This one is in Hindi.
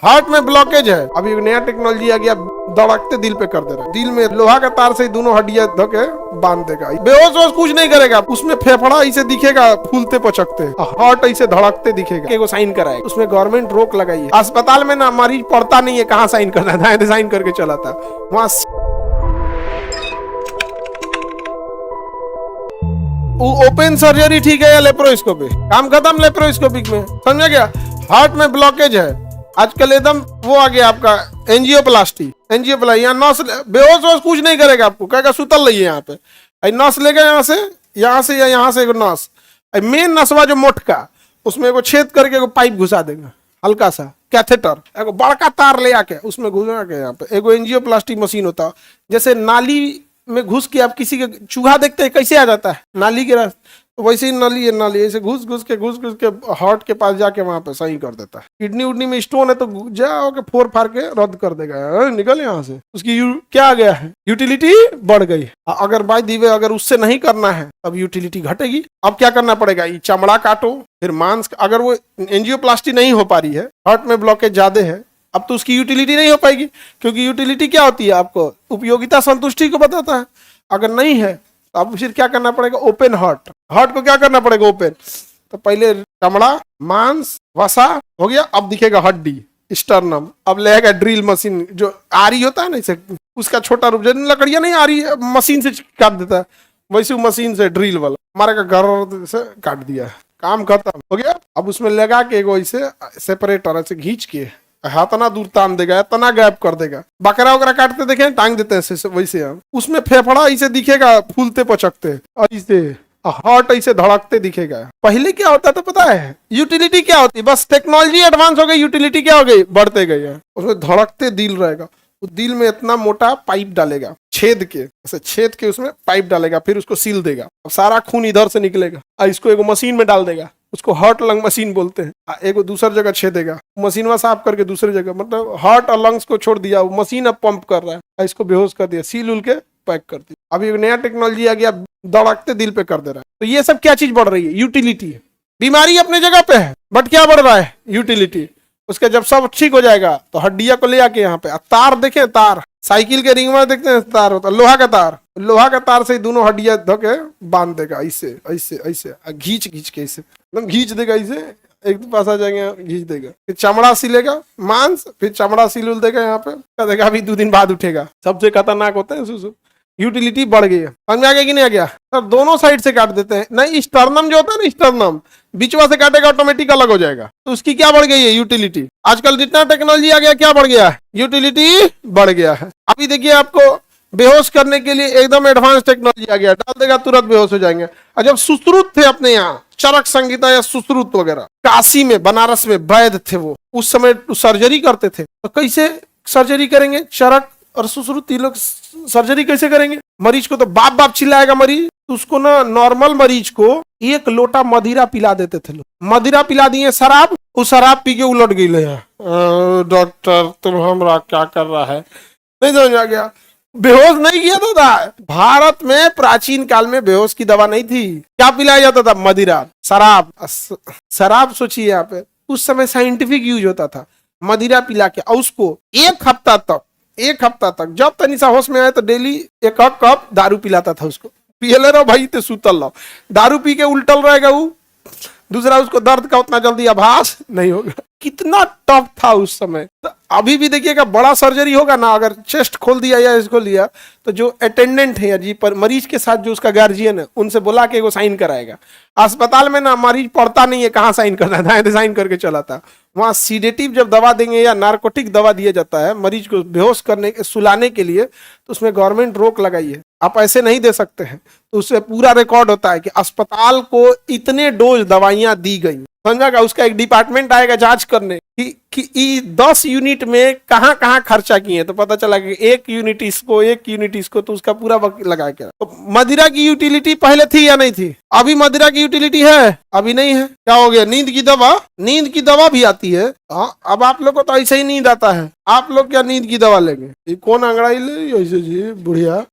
हार्ट में ब्लॉकेज है, अभी नया टेक्नोलॉजी आ गया, धड़कते दिल पे कर दे रहा है। दिल में लोहा का तार से दोनों हड्डियां धोके बांध देगा, बेहोश होश कुछ नहीं करेगा। उसमें फेफड़ा ऐसे दिखेगा फूलते पचकते, हार्ट ऐसे धड़कते दिखेगा। एगो साइन कराए, उसमें गवर्नमेंट रोक लगाई है। अस्पताल में ना मरीज पढ़ता नहीं है कहाँ साइन करना है, दाएं साइन करके चला था वहां। ओपन सर्जरी ठीक है या लेप्रोस्कोपी, काम खत्म लेप्रोस्कोपिक में, समझा गया। हार्ट में ब्लॉकेज है आजकल एकदम वो आ गया आपका एंजियोप्लास्टी। यहाँ नस बेहोश होश कुछ नहीं करेगा, आपको कहेगा सुतल रहिए यहाँ पे, नस लेगा यहाँ से या यहाँ से एगो नस, मेन नसवा जो मोटका उसमें एगो छेद करके एगो पाइप घुसा देगा, हल्का सा कैथेटर, एगो बड़का तार ले आके उसमें घुसा के यहाँ पे एगो एंजियोप्लास्टी मशीन होता है। जैसे नाली में घुस के आप किसी के चूहा देखते हैं कैसे आ जाता है नाली के रास्ते, तो वैसे ही नाली ऐसे घुस घुस के हार्ट के पास जाके वहां पे सही कर देता है। किडनी उडनी में स्टोन है तो जाओ के फोड़ फाड़ के रद्द कर देगा, निकल यहाँ से। उसकी क्या आ गया है, यूटिलिटी बढ़ गई। अगर बाय दी वे अगर उससे नहीं करना है तब यूटिलिटी घटेगी। अब क्या करना पड़ेगा, ये चमड़ा काटो फिर मांस, अगर वो एंजियोप्लास्टी नहीं हो पा रही है, हार्ट में ब्लॉकेज ज्यादा है, अब तो उसकी यूटिलिटी नहीं हो पाएगी। क्योंकि यूटिलिटी क्या होती है, आपको उपयोगिता संतुष्टि को बताता है। अगर नहीं है तो अब फिर क्या करना पड़ेगा, ओपन हार्ट को क्या करना पड़ेगा ओपन, तो पहले चमड़ा मांस वसा हो गया, अब दिखेगा हड्डी स्टर्नम, अब लेगा ड्रिल मशीन जो आरी होता है ना इसे, उसका छोटा रूप, जो लकड़ियां नहीं आरी मशीन से काट देता है, वैसे मशीन से ड्रिल वाला हमारे का घर से काट दिया, काम खत्म हो गया। अब उसमें लगा के एगो ऐसे सेपरेटर ऐसे खींच के तना दूर तान देगा, तना गैप कर देगा। बकरा वगैरह काटते देखे टांग देते हैं वैसे हम, उसमें फेफड़ा ऐसे दिखेगा फूलते पचकते, ऐसे हार्ट ऐसे धड़कते दिखेगा। पहले क्या होता था पता है, यूटिलिटी क्या होती, बस टेक्नोलॉजी एडवांस हो गई, यूटिलिटी क्या हो गई, बढ़ते गई है। उसमें धड़कते दिल रहेगा, उस दिल में इतना मोटा पाइप डालेगा, छेद के ऐसे छेद के उसमें पाइप डालेगा, फिर उसको सील देगा, अब सारा खून इधर से निकलेगा, इसको एगो मशीन में डाल देगा, उसको हार्ट लंग मशीन बोलते हैं। एगो दूसर जगह छेदेगा, मशीन में साफ करके दूसरी जगह, मतलब हार्ट और लंग्स को छोड़ दिया, वो मशीन अब पंप कर रहा है, इसको बेहोश कर दिया, सील उल के पैक कर दिया। अभी नया टेक्नोलॉजी आ गया, धड़कते दिल पे कर दे रहा है। तो ये सब क्या चीज बढ़ रही है, यूटिलिटी। बीमारी अपने जगह पे है बट क्या बढ़ रहा है, यूटिलिटी। उसके जब सब ठीक हो जाएगा तो हड्डिया को ले आके यहाँ पे तार देखे, तार साइकिल के रिंग में देखते हैं तार होता है, लोहा का तार से दोनों हड्डियां धोके बांध देगा, ऐसे ऐसे ऐसे घींच के ऐसे एकदम घींच देगा, ऐसे एक पास आ जाएंगे, घींच देगा, फिर चमड़ा सिलेगा मांस, फिर चमड़ा सिल देगा यहाँ पे, देगा अभी 2 दिन बाद उठेगा। सबसे खतरनाक होता है यूटिलिटी बढ़ गई है, समझ आ गया कि नहीं आ गया सर। दोनों साइड से काट देते हैं, नहीं स्टर्नम जो होता है ना, स्टर्नम बीचवा से काटेगा ऑटोमेटिक अलग हो जाएगा, तो उसकी क्या बढ़ गई है, यूटिलिटी। आजकल जितना टेक्नोलॉजी आ गया क्या बढ़ गया है, यूटिलिटी बढ़ गया है। अभी देखिए आपको बेहोश करने के लिए एकदम एडवांस टेक्नोलॉजी आ गया, डाल देगा तुरंत बेहोश हो जाएंगे। और जब सुश्रुत थे अपने यहाँ, चरक संहिता या सुश्रुत वगैरह, काशी में बनारस में वैद्य थे वो, उस समय सर्जरी करते थे। तो कैसे सर्जरी करेंगे, चरक और सुश्रुत, ये लोग सर्जरी कैसे करेंगे। मरीज को तो बाप बाप चिल्लाएगा मरीज, तो उसको ना नॉर्मल मरीज को 1 लोटा मदिरा पिला देते थे लोग, मदिरा पिला दिए शराब, वो शराब पी के उलट गई, डॉक्टर तुम हमरा क्या कर रहा है, नहीं समझ आ गया। बेहोश नहीं किया था। भारत में प्राचीन काल में बेहोश की दवा नहीं थी, क्या पिलाया जाता था, मदिरा, शराब सोचिए यहाँ पे, उस समय साइंटिफिक यूज होता था, मदिरा पिला के, और उसको 1 हफ्ता तक जब तनिषा होश में आए तो डेली 1 कप दारू पिलाता था उसको, पियले रहो भाई तो सुतल रहो, दारू पी के उल्टल रहेगा वो, दूसरा उसको दर्द का उतना जल्दी आभास नहीं होगा। कितना टफ था उस समय। तो अभी भी देखिएगा बड़ा सर्जरी होगा ना, अगर चेस्ट खोल दिया या इसको लिया, तो जो अटेंडेंट है या जी पर मरीज के साथ जो उसका गार्जियन है, उनसे बोला कि वो साइन कराएगा। अस्पताल में ना मरीज पढ़ता नहीं है कहाँ साइन करना है, दाएं साइन करके चला था। वहाँ सीडेटिव जब दवा देंगे या नार्कोटिक दवा दिया जाता है मरीज को बेहोश करने सुलाने के लिए, तो उसमें गवर्नमेंट रोक लगाई है, आप ऐसे नहीं दे सकते हैं। तो उससे पूरा रिकॉर्ड होता है कि अस्पताल को इतने डोज दवाइयां दी गई, समझागा। उसका एक डिपार्टमेंट आएगा जांच करने कि 10 यूनिट में कहाँ कहाँ खर्चा किए, तो पता चला कि 1 यूनिट इसको, तो उसका पूरा वक्त लगा के। तो मदिरा की यूटिलिटी पहले थी या नहीं थी, अभी मदिरा की यूटिलिटी है, अभी नहीं है। क्या हो गया, नींद की दवा भी आती है। हाँ, अब आप लोग को तो ऐसे ही नींद आता है, आप लोग क्या नींद की दवा लेंगे, ये कौन अंगड़ाई ले ऐसे जी बुढ़िया,